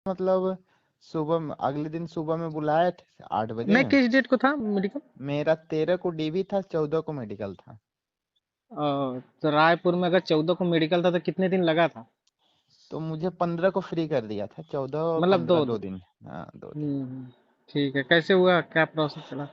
मतलब सुबह अगले दिन सुबह में बुलाए थे 8 बजे। नहीं, किस डेट को था मेडिकल? मेरा 13 को डीवी था, 14 को मेडिकल था। तो रायपुर में अगर 14 को मेडिकल था तो कितने दिन लगा था? तो मुझे 15 को फ्री कर दिया था, 14 और मतलब 15 दो दो दिन। दिन हाँ 2 दिन। ठीक है, कैसे हुआ, क्या प्रोसेस चला?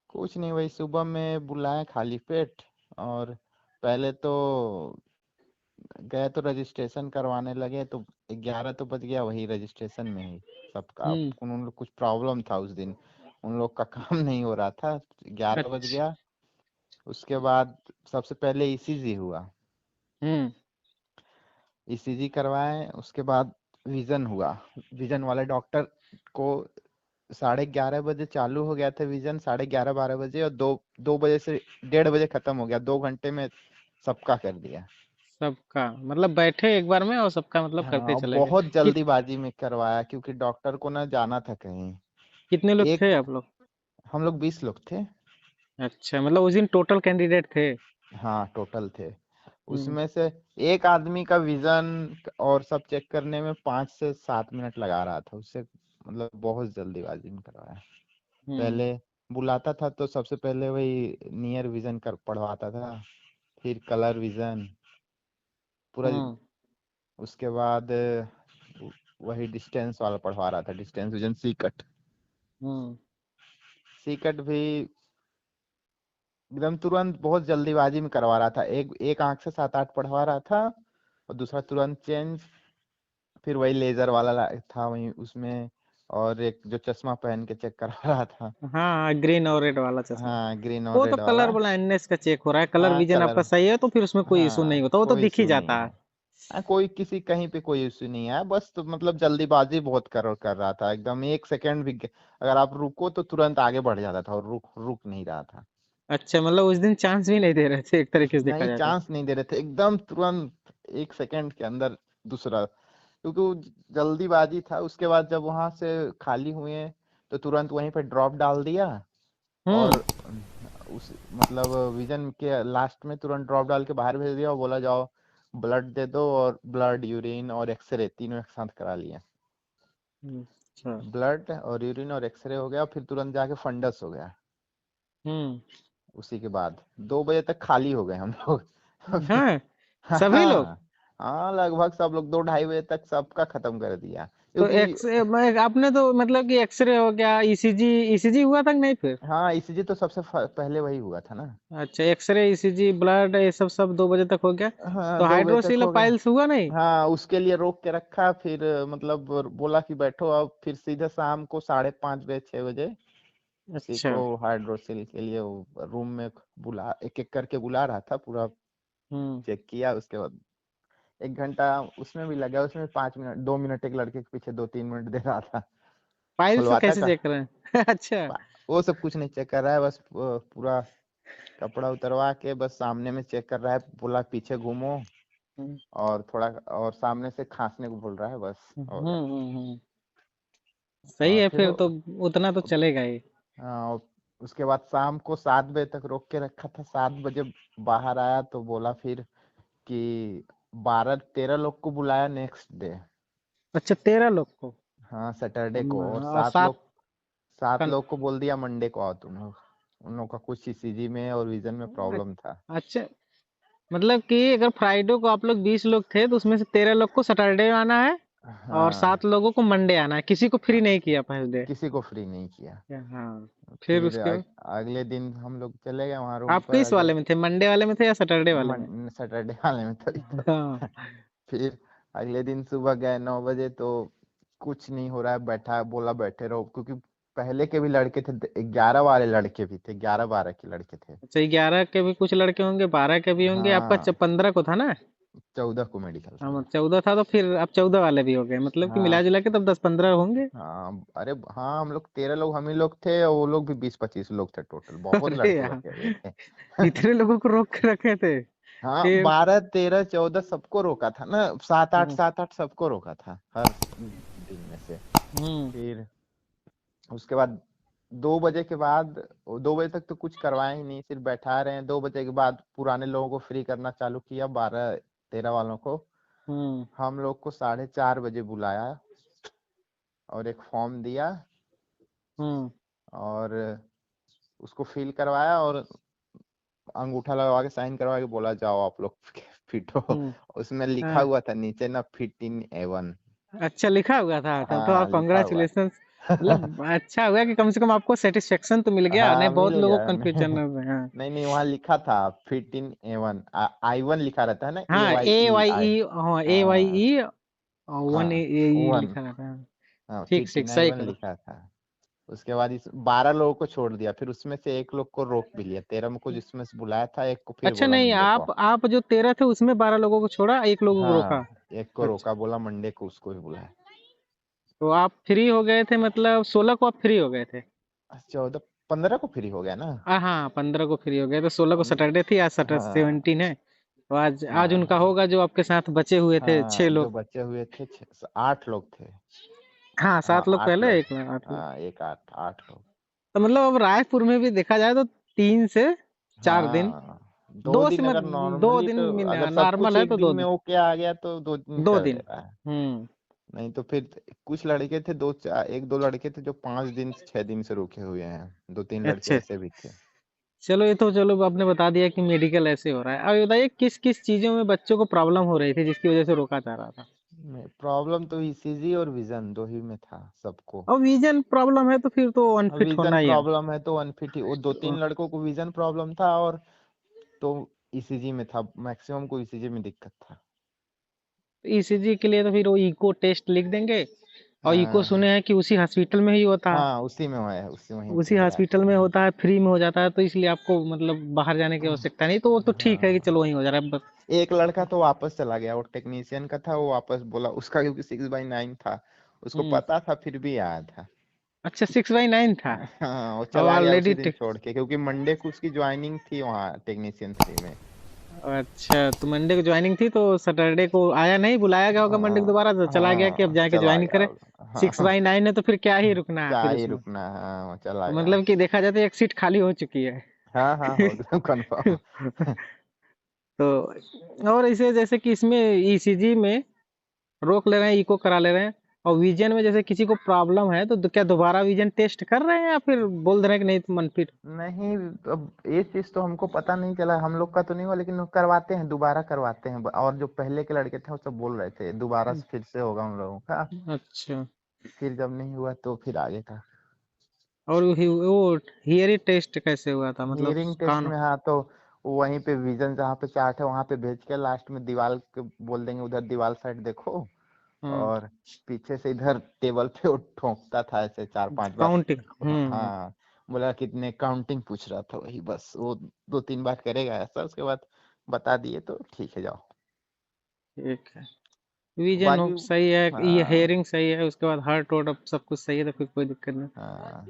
कुछ नहीं, वही सुबह में बुलाए खाली पेट। और पहले तो गए तो रजिस्ट्रेशन करवाने लगे, तो 11 तो बज गया वही रजिस्ट्रेशन में ही सबका। हम्म। उन लोग कुछ प्रॉब्लम था उस दिन, उन लोग का काम नहीं हो रहा था, 11 बज अच्छा। गया। उसके बाद सबसे पहले ईसीजी हुआ। हम्म। ईसीजी करवाए, उसके बाद विजन हुआ। विजन वाले डॉक्टर को 11:30 बजे चालू हो गया था विजन, 11:30 12 बजे, और दो 2 बजे से 1:30 बजे खत्म हो गया, 2 घंटे में सबका कर दिया। सबका मतलब बैठे एक बार में और सबका मतलब करते हाँ, चले गए? बहुत कित जल्दीबाजी में करवाया क्योंकि डॉक्टर को ना जाना था कहीं। कितने लोग एक थे आप लोग? हम लोग 20 लोग थे। अच्छा, मतलब उस दिन टोटल कैंडिडेट थे? हाँ, टोटल थे। हम्म। उसमें से एक आदमी का विजन और सब चेक करने में 5 से 7 मिनट लगा रहा था, उससे मतलब बहुत जल्दीबाजी में करवाया। हम्म। पहले बुलाता था तो सबसे पहले वही नियर विजन कर पढ़वाता था, फिर कलर विजन पूरा। हम्म। उसके बाद वही डिस्टेंस वाला पढ़वा रहा था, डिस्टेंस विजन सी कट। हम्म। सी कट भी एकदम तुरंत बहुत जल्दीबाजी में करवा रहा था, एक एक आंख से 7 8 पढ़वा रहा था, और दूसरा तुरंत चेंज। फिर वही लेजर वाला था वही उसमें, और एक जो चश्मा पहन के चेक करवा रहा था। हाँ, ग्रीन और रेड वाला चश्मा। हाँ, ग्रीन और वो तो रेड वाला। कलर ब्लाइंडनेस का चेक हो रहा है, कलर हाँ, विजन आपका कलर। सही है तो फिर उसमें कोई इशू नहीं हाँ, होता, वो तो कोई दिख ही इशू नहीं जाता है। है। हाँ, कोई किसी कहीं पे कोई इशू नहीं है, बस तो मतलब जल्दीबाजी बहुत कर रहा था एकदम, 1 सेकंड भी अगर आप रुको तो तुरंत आगे बढ़ जाता था, और रुक रुक नहीं रहा था। अच्छा, मतलब उस दिन चांस भी नहीं दे रहे थे एक तरीके से देखा नहीं, जाए तो? चांस नहीं दे रहे थे, एकदम तुरंत 1 सेकंड के अंदर दूसरा, क्योंकि वो जल्दीबाजी था। उसके बाद जब वहां से खाली हुए तो तुरंत वहीं पे ड्रॉप डाल दिया। हम्म। और उस मतलब विजन के लास्ट में तुरंत ड्रॉप डाल के बाहर भेज दिया, और बोला जाओ ब्लड दे दो, और ब्लड यूरिन और एक्सरे तीनों एक साथ करा लिया। अच्छा। ब्लड और यूरिन और एक्सरे हो गया, फिर तुरंत जाके फंडस हो गया। हम्म। उसी के बाद 2 बजे तक खाली हो गए हम लोग। फिर हाँ, सभी लोग? हाँ। हाँ, लगभग सब लोग 2 2:30 बजे तक सबका खत्म कर दिया, तो क्योंकि एक्स मैं आपने तो मतलब कि एक्सरे हो गया, ईसीजी, ईसीजी हुआ था कि नहीं फिर? हाँ, ईसीजी तो सबसे पहले वही हुआ था ना। अच्छा, एक्सरे, ईसीजी, ब्लड, ये सब सब 2 बजे तक हो गया? हाँ, तो 2 बजे तक हाइड्रोसिल हो गया। पाइल्स हुआ नहीं? हाँ, उसके लिए रोक के रखा, फिर मतलब बोला कि बैठो अब, फिर सीधे शाम को 5:30 बजे 6 बजे उसी अच्छा। को हाइड्रोसिल के लिए वो रूम में बुला, एक एक करके बुला रहा था, पूरा हम्म। चेक किया। उसके बाद 1 घंटा उसमें भी लगा, उसमें 5 मिनट 2 मिनट एक लड़के के पीछे 2 3 मिनट दे रहा था। पाइल्स खुलवाता कैसे का चेक कर रहे हैं? अच्छा। वो सब कुछ नहीं चेक कर रहा है, बस पूरा कपड़ा उतरवा के बस सामने में चेक कर रहा है, बोला पीछे घूमो, हम्म। और थोड़ा और सामने से खांसने को बोल रहा है, बस हो गया। सही और है फिर फिर तो, उतना तो चलेगा ही। और उसके बाद शाम को 7 बजे तक रोक के रखा था, 7 बजे बाहर आया तो बोला फिर कि 12 13 लोग को बुलाया नेक्स्ट डे। अच्छा, 13 लोग को? हाँ, सैटरडे को, और और सात सात लोग सात कन लोग को बोल दिया मंडे को आओ तुम लोग। उन लोग का कुछ ईसीजी में और विजन में प्रॉब्लम था। अच्छा, मतलब कि अगर फ्राइडे को आप लोग 20 लोग थे तो उसमें से 13 लोग को सैटरडे आना है, और हाँ, 7 लोगों को मंडे आना है, किसी को फ्री नहीं किया फर्स्ट डे? किसी को फ्री नहीं किया। हाँ। फिर फिर उसके बाद अगले दिन हम लोग चले गए वहाँ रूम आप पर। किस वाले में थे, मंडे वाले में थे या सैटरडे वाले में? सैटरडे वाले में तो हाँ। फिर अगले दिन सुबह गए 9 बजे, तो कुछ नहीं हो रहा है, बैठा बोला बैठे रहो, क्योंकि पहले के भी लड़के थे, 11 वाले लड़के भी थे, 11 12 के लड़के थे। अच्छा, 11 के भी कुछ लड़के होंगे, 12 के भी होंगे, आपका हाँ, 15 को था ना? 14 को मेडिकल था हाँ, मेरा। 14 था तो फिर आप 14 वाले भी हो गए, मतलब कि मिला हाँ। जुला के तब 10 15 होंगे। हाँ, अरे हाँ, हम लोग 13 लोग, हम ही लोग थे, और वो लोग भी 20 25 लोग थे, टोटल बहुत अरे लड़के यार, रखे हुए थे। इतने लोगों को रोक के रखे थे? हाँ, फिर 12 13 14 सबको रोका था ना, सात आठ हम्म। सात आठ सबको रोका था हर दिन में से। हम्म। फिर उसके बाद 2 बजे के बाद, 2 बजे तक तो कुछ करवाए ही नहीं, सिर्फ बैठा रहे हैं। 2 बजे के बाद पुराने लोगों को फ्री करना चालू किया, 12 13 वालों को। हम्म। हम लोग को 4:30 बजे बुलाया, और एक फॉर्म दिया हम्म और उसको फिल करवाया और अंगूठा लगवा के साइन करवा के बोला जाओ आप लोग फिट हो। हम्म उसमें लिखा हाँ, हुआ था नीचे ना, फिट इन एवन। अच्छा लिखा हुआ था, तब तो हाँ आप लिखा हुआ कॉन्ग्रेचुलेशन। मतलब अच्छा हुआ कि कम से कम आपको सेटिस्फेक्शन तो मिल गया, नहीं हाँ बहुत मिल लोगों गया को कंफ्यूजन है। हाँ नहीं नहीं, वहाँ लिखा था फिट इन एवन, आई वन लिखा रहता है ना, ए हाँ, वाई ए ई वाई आई। ई, हाँ ए वाई हाँ ई, और वन हाँ ए ई वन, लिखा रहता है। हाँ ठीक फिट ठीक, इन आई सही वन करो। लिखा था। उसके बाद इस 12 लोगों को छोड़ दिया, फिर उसमें से एक लोग को रोक भी लिया, 13 को जिसमें से बुलाया था, एक को फिर अच्छा बोला नहीं, मंडे को। आप जो 13 थे उसमें 12 लोगों को छोड़ा, एक लोगों को रोका। हाँ एक को अच्छा, रोका, बोला मंडे को उसको भी बुलाया। तो आप फ्री हो गए थे, मतलब 16 को आप फ्री हो गए थे। 14 15 को फ्री हो गया ना। हाँ 15 को फ्री हो गए, तो 16 को पन, सैटरडे थी, आज सैटरडे हाँ 17 है। तो आज उनका हाँ होगा, जो आपके साथ बचे हुए थे हाँ, छह जो लोग बचे हुए थे 8 लोग थे। हाँ, हाँ 7 लोग 8 पहले, लोग, एक 8 लोग। हाँ एक 8 लोग। तो मतलब अब रायपुर में भी देखा जाए तो 3 से 4 दिन, हाँ 2 दो से दिन मत अगर दो नॉर्मली, दिन तो अगर सब कुछ नॉर्मल है एक तो दिन दो में दिन ओके आ गया तो 2 दिन दो कर दे दिन रहा है। हम्म नहीं तो फिर कुछ लड़के थे, एक दो लड़के थे जो 5 दिन 6 दिन से रुके हुए हैं, 2 3 लड़के अच्छा, ऐसे भी थे। चलो ये तो चलो आपने बता दिया कि मेडिकल ऐसे हो रहा है। अब ये बताइए किस किस चीजों में बच्चों को प्रॉब्लम हो रही थी जिसकी वजह से रोका जा रहा था। प्रॉब्लम तो ईसीजी और विजन दो ही में था सबको। अब विजन प्रॉब्लम है तो फिर तो अनफिट होना विजन ही है। प्रॉब्लम है तो अनफिट ही, वो 2 3 लड़कों को विजन प्रॉब्लम था, और तो ईसीजी में था, मैक्सिमम को ईसीजी में दिक्कत था। ईसीजी के लिए तो फिर वो इको टेस्ट लिख देंगे, और इको हाँ सुने हैं कि उसी हॉस्पिटल में ही होता है। हाँ उसी में हुआ है, उसी वहीं पे उसी ही हॉस्पिटल रायपुर में में। होता है, फ्री में हो जाता है, तो इसलिए आपको मतलब बाहर जाने की आवश्यकता नहीं, तो वो तो ठीक है कि हाँ चलो वहीं हो जा रहा है बस। एक लड़का तो वापस चला गया, वो टेक्नीशियन का था, वो वापस बोला उसका, क्योंकि 6/9 था, उसको हम्म पता था फिर भी आया था। अच्छा, 6/9 था। हाँ वो और चला गया ऑलरेडी उसी दिन छोड़ के, क्योंकि मंडे को उसकी ज्वाइनिंग थी वहाँ टेक्नीशियन 3 में। अच्छा, तो मंडे को ज्वाइनिंग थी, तो सैटरडे को आया नहीं, बुलाया गया होगा मंडे को दोबारा, तो चला गया कि अब हाँ जाके चला ज्वाइन गया करे। होगा। सिक्स हाँ बाई नाइन है तो फिर क्या ही रुकना है क्या फिर ही उसमें। रुकना है, हाँ वो चला तो गया। मतलब कि देखा जाए तो एक सीट खाली हो चुकी है। हाँ हाँ हो एकदम कंफर्म। तो और इसे जैसे कि इसमें ईसीजी में रोक ले रहे हैं, इको करा ले रहे हैं, और विजन में जैसे किसी को प्रॉब्लम है तो क्या दोबारा विजन टेस्ट कर रहे हैं, या फिर बोल दे रहे हैं कि नहीं तुम अनफिट। नहीं, अब ये चीज तो हमको पता नहीं चला, हम लोग का तो नहीं हुआ, लेकिन वो करवाते हैं, दोबारा करवाते हैं, और जो पहले के लड़के थे वो सब बोल रहे थे दोबारा से फिर से होगा उन लोगों का। अच्छा, फिर जब नहीं हुआ तो फिर आगे का। और वो हियरिंग टेस्ट कैसे हुआ था, मतलब हियरिंग टेस्ट कान। में हाँ, तो वहीं पे विजन जहाँ पे चार्ट है वहां पे भेज के लास्ट में दीवार के बोल देंगे, उधर दीवार साइड देखो, हाँ, और पीछे से इधर टेबल पे वो ठोंकता था ऐसे 4 5 बार। काउंटिंग। हाँ बोला कितने, काउंटिंग पूछ रहा था, वही बस वो 2 3 बार करेगा ऐसा, उसके बाद बता दिए तो ठीक है जाओ। ठीक है, विजन हो बाकी सही है, ये हाँ हेयरिंग सही है, उसके बाद हार्ट वोट अब सब कुछ सही है, तो फिर कोई दिक्कत नहीं। हाँ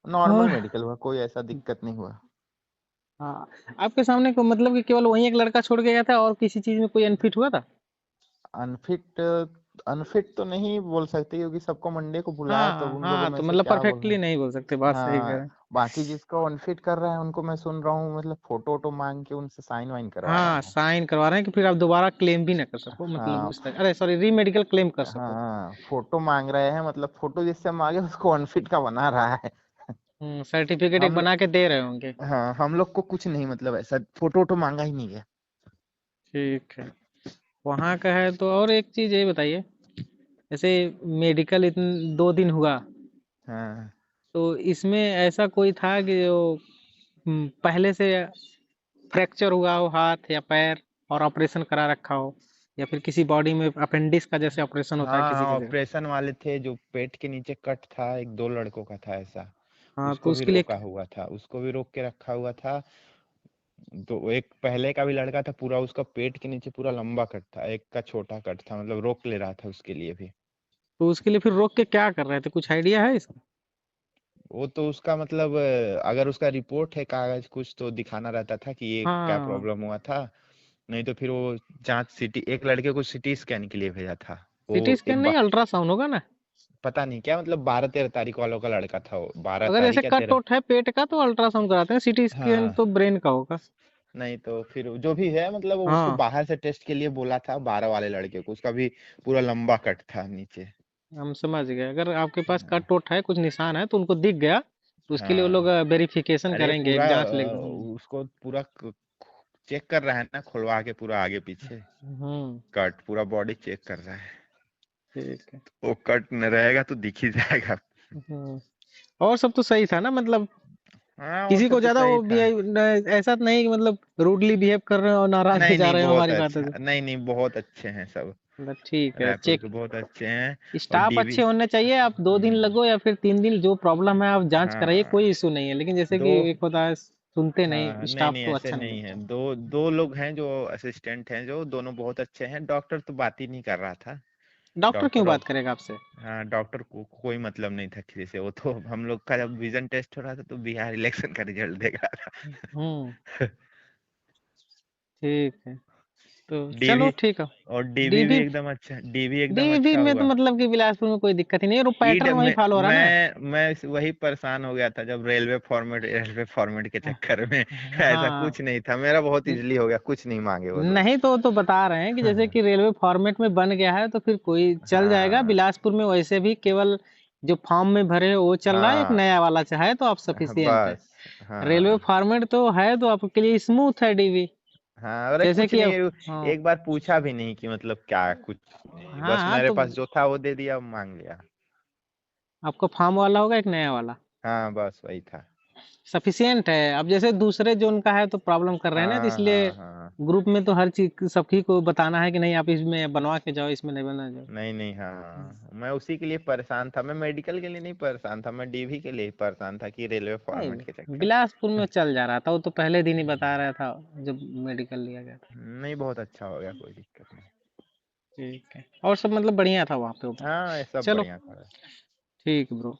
नॉर्मल और मेडिकल हुआ, कोई ऐसा दिक्कत नहीं हुआ। हाँ, आपके सामने को मतलब कि केवल वही एक लड़का छोड़ के गया था, और किसी चीज में कोई अनफिट हुआ था। अनफिट, अनफिट तो नहीं बोल सकते, क्योंकि सबको मंडे को बुलाया, तो हाँ उन लोगों हाँ, में तो से मतलब क्या बोल रहे परफेक्टली हैं। नहीं बोल सकते, बात सही कह रहे हाँ हैं। बाकी जिसको अनफिट कर रहा है उनको मैं सुन रहा हूँ, मतलब फोटो वोटो मांग के उनसे साइन वाइन करवा हाँ, रहा है। साइन करवा रहे हैं कि फिर आप दोबारा क्लेम भी ना कर सको, मतलब हाँ उस तरह, अरे सॉरी, रीमेडिकल क्लेम कर सको। हाँ फोटो मांग रहे हैं, मतलब फोटो जिससे मांगे उसको अनफिट का बना रहा है। सर्टिफिकेट एक हम बना के दे रहे होंगे। हाँ हम लोग को कुछ नहीं, मतलब ऐसा फोटो वोटो मांगा ही नहीं है। ठीक है, वहाँ का है तो। और एक चीज ये बताइए, जैसे मेडिकल इतने 2 दिन हुआ, हाँ तो इसमें ऐसा कोई था कि जो पहले से फ्रैक्चर हुआ हो हाथ या पैर, और ऑपरेशन करा रखा हो, या फिर किसी बॉडी में अपेंडिक्स का जैसे ऑपरेशन होता है हाँ किसी हाँ की जगह। ऑपरेशन वाले थे, जो पेट के नीचे कट था, एक 2 लड़कों का था ऐसा। हाँ, तो उसको भी उसके लिए रोका हुआ था, उसको भी रोक के रखा हुआ था। तो एक पहले का भी लड़का था, पूरा उसका पेट के नीचे पूरा लंबा कट था, एक का छोटा कट था, मतलब रोक ले रहा था उसके लिए भी। तो उसके लिए फिर रोक के क्या कर रहे थे, कुछ आइडिया है इसका। वो तो उसका मतलब अगर उसका रिपोर्ट है कागज कुछ, तो दिखाना रहता था कि ये क्या हाँ, प्रॉब्लम हुआ था। नहीं तो फिर वो जांच, सिटी, एक लड़के को सिटी स्कैन के लिए भेजा था। वो सीटी स्कैन एक नहीं, अल्ट्रासाउंड होगा ना। पता नहीं क्या, मतलब 12 13 तारीख वालों का लड़का था, वो बारह अगर जैसे तारीख या कट 13। उट है पेट का तो अल्ट्रासाउंड कराते हैं, सीटी स्कैन हाँ तो ब्रेन का होगा। नहीं तो फिर जो भी है, मतलब वो उसको हाँ, बाहर से टेस्ट के लिए बोला था, 12 वाले लड़के को, उसका भी पूरा लंबा कट था नीचे। हम समझ गए। अगर आपके पास हाँ कट वट है, कुछ निशान है तो उनको दिख गया तो उसके लिए वो लोग हाँ। वेरिफिकेशन अरे करेंगे, पूरा एक जांच लेंगे। उसको पूरा चेक कर रहा है ना, खुलवा के पूरा आगे पीछे हम्म। कट, पूरा बॉडी चेक कर रहा है। ठीक है। वो कट न रहेगा तो दिख ही जाएगा। हम्म। और सब तो सही था ना, मतलब हाँ वो किसी सब को तो ज्यादा सही वो था। बिहेव, ऐसा नहीं कि मतलब रूडली बिहेव कर रहे हो और नाराज हो नहीं जा नहीं रहे हो बहुत हमारी बातों अच्छा, से। नहीं नहीं बहुत अच्छे हैं सब। मतलब ठीक है, रायपुर चेक। के बहुत अच्छे हैं। और स्टाफ डीवी। अच्छे होने चाहिए। आप 2 दिन लगो या फिर 3 दिन, जो प्रॉब्लम है आप जांच कराइए, हाँ कोई इशू नहीं है। लेकिन जैसे दो। कि एक होता है सुनते हाँ नहीं, नहीं स्टाफ नहीं को ऐसे अच्छा नहीं नहीं है, लगता। दो दो लोग हैं जो असिस्टेंट हैं, जो दोनों बहुत अच्छे हैं। डॉक्टर तो बात ही नहीं कर रहा था। डॉक्टर क्यों डॉक्टर बात अब। करेगा आपसे? हाँ डॉक्टर को कोई मतलब नहीं था किसी से। वो तो हम लोग का जब विजन टेस्ट हो रहा था तो बिहार इलेक्शन का रिजल्ट देख रहा हम्म। था। ठीक है, तो चलो डीवी। ठीक है। और डीवी भी डीवी। एकदम अच्छा, डीवी एकदम डीवी अच्छा में तो हुआ। मतलब कि बिलासपुर में कोई दिक्कत ही नहीं है, और ईड पैटर्न वही में फॉलो हो रहा है ना। वही परेशान हो गया था जब रेलवे फॉर्मेट के चक्कर में। ऐसा हाँ। कुछ नहीं था, मेरा बहुत न- इजीली हो गया, कुछ नहीं मांगे वो लोग। नहीं तो बता रहे हैं कि जैसे हाँ कि रेलवे फॉर्मेट में बन गया है तो फिर कोई चल जाएगा। हाँ बिलासपुर में वैसे भी केवल जो फॉर्म में भरे हैं वो चल रहा है, एक हाँ। नया वाला चाहे तो आप सफिशियंट है। बस। रेलवे हाँ फॉर्मेट तो है तो आपके लिए स्मूथ है डीवी। हाँ। अरे जैसे कुछ कि अब, नहीं। हाँ एक बार पूछा भी नहीं कि मतलब क्या, कुछ नहीं, हाँ बस हाँ, मेरे तो पास जो था वो दे दिया, मांग लिया। आपका फॉर्म वाला होगा एक नया वाला, हाँ बस वही था। सफिशियंट है। अब जैसे दूसरे जोन का है तो प्रॉब्लम कर रहे हैं ना, तो हाँ इसलिए हाँ हाँ। ग्रुप में तो हर चीज सबकी को बताना है कि नहीं आप इसमें बनवा के जाओ, इसमें नहीं बना जाओ। नहीं नहीं हाँ, मैं उसी के लिए परेशान था। मैं मेडिकल के लिए नहीं परेशान था, मैं डीवी के लिए ही परेशान था कि रेलवे फॉर्मेट के नहीं, चक्कर। बिलासपुर में चल जा रहा था, वो तो पहले दिन ही बता रहा था जब मेडिकल लिया गया था। नहीं बहुत अच्छा हो गया, कोई दिक्कत नहीं। ठीक है, और सब मतलब बढ़िया था वहाँ पे। हाँ ये सब चलो बढ़िया था। ठीक ब्रो।